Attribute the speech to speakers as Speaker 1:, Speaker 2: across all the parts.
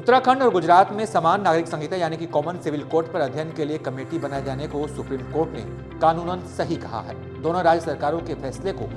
Speaker 1: उत्तराखंड और गुजरात में समान नागरिक संहिता यानी कि कॉमन सिविल कोड पर अध्ययन के लिए कमेटी बनाए जाने को सुप्रीम कोर्ट ने कानूनन सही कहा है। दोनों राज्य सरकारों के फैसले को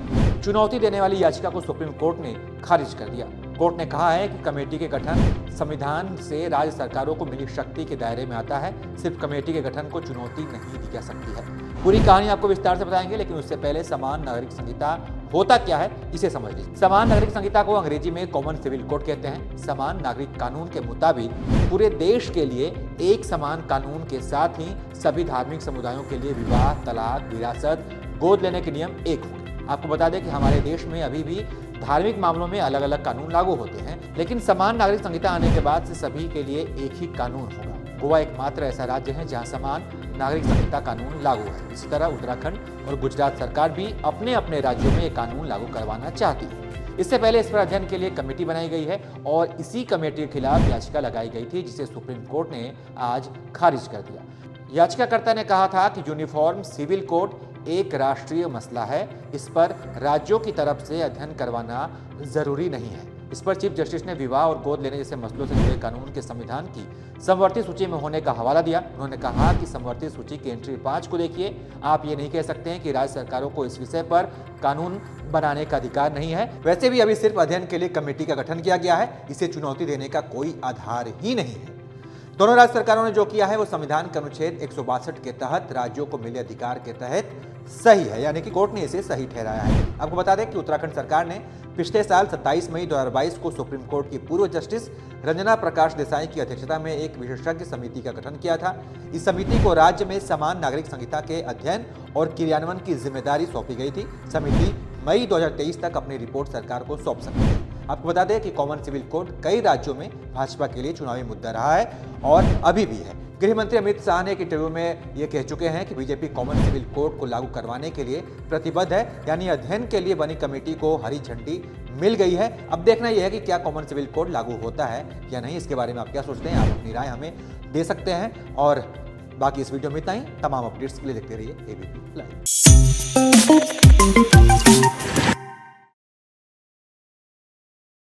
Speaker 1: चुनौती देने वाली याचिका को सुप्रीम कोर्ट ने खारिज कर दिया। कोर्ट ने कहा है कि कमेटी के गठन संविधान से राज्य सरकारों को मिली शक्ति के दायरे में आता है। सिर्फ कमेटी के गठन को चुनौती नहीं दी जा सकती है। पूरी कहानी आपको विस्तार से बताएंगे, लेकिन उससे पहले समान नागरिक संहिता होता क्या है इसे समझ लीजिए। समान नागरिक संहिता को अंग्रेजी में कॉमन सिविल कोड कहते हैं। समान नागरिक कानून के मुताबिक पूरे देश के लिए एक समान कानून के साथ ही सभी धार्मिक समुदायों के लिए विवाह, तलाक, विरासत, गोद लेने के नियम एक होंगे। आपको बता दें कि हमारे देश में अभी भी धार्मिक मामलों में अलग अलग कानून लागू होते हैं, लेकिन समान नागरिक संहिता आने के बाद से सभी के लिए एक ही कानून होगा। गोवा एकमात्र ऐसा राज्य है जहां समान नागरिक संहिता कानून लागू है। इसी तरह उत्तराखंड और गुजरात सरकार भी अपने अपने राज्यों में ये कानून लागू करवाना चाहती है। इससे पहले इस पर अध्ययन के लिए कमेटी बनाई गई है और इसी कमेटी के खिलाफ याचिका लगाई गई थी, जिसे सुप्रीम कोर्ट ने आज खारिज कर दिया। याचिकाकर्ता ने कहा था कि यूनिफॉर्म सिविल कोड एक राष्ट्रीय मसला है, इस पर राज्यों की तरफ से अध्ययन करवाना जरूरी नहीं है। इस पर चीफ जस्टिस ने विवाह और गोद लेने जैसे मसलों से जुड़े कानून के संविधान की समवर्ती सूची में होने का हवाला दिया। उन्होंने कहा कि समवर्ती सूची के एंट्री 5 को देखिए, आप ये नहीं कह सकते हैं कि राज्य सरकारों को इस विषय पर कानून बनाने का अधिकार नहीं है। वैसे भी अभी सिर्फ अध्ययन के लिए कमेटी का गठन किया गया है, इसे चुनौती देने का कोई आधार ही नहीं है। दोनों राज्य सरकारों ने जो किया है वो संविधान के अनुच्छेद 162 के तहत राज्यों को मिले अधिकार के तहत सही है, यानी कि कोर्ट ने इसे सही ठहराया है। आपको बता दें कि उत्तराखंड सरकार ने पिछले साल 27 मई 2022 को सुप्रीम कोर्ट की पूर्व जस्टिस रंजना प्रकाश देसाई की अध्यक्षता में एक विशेषज्ञ समिति का गठन किया था। इस समिति को राज्य में समान नागरिक संहिता के अध्ययन और क्रियान्वयन की जिम्मेदारी सौंपी गई थी। समिति मई 2023 तक अपनी रिपोर्ट सरकार को सौंप सकती है। आपको बता दें कि कॉमन सिविल कोड कई राज्यों में भाजपा के लिए चुनावी मुद्दा रहा है और अभी भी है। गृह मंत्री अमित शाह ने एक इंटरव्यू में ये कह चुके हैं कि बीजेपी कॉमन सिविल कोड को लागू करवाने के लिए प्रतिबद्ध है, यानी अध्ययन के लिए बनी कमेटी को हरी झंडी मिल गई है। अब देखना यह है कि क्या कॉमन सिविल कोड लागू होता है या नहीं। इसके बारे में आप क्या सोचते हैं, आप अपनी राय हमें दे सकते हैं। और बाकी इस वीडियो में इतना ही। तमाम अपडेट्स के लिए देखते रहिए एबीपी लाइव।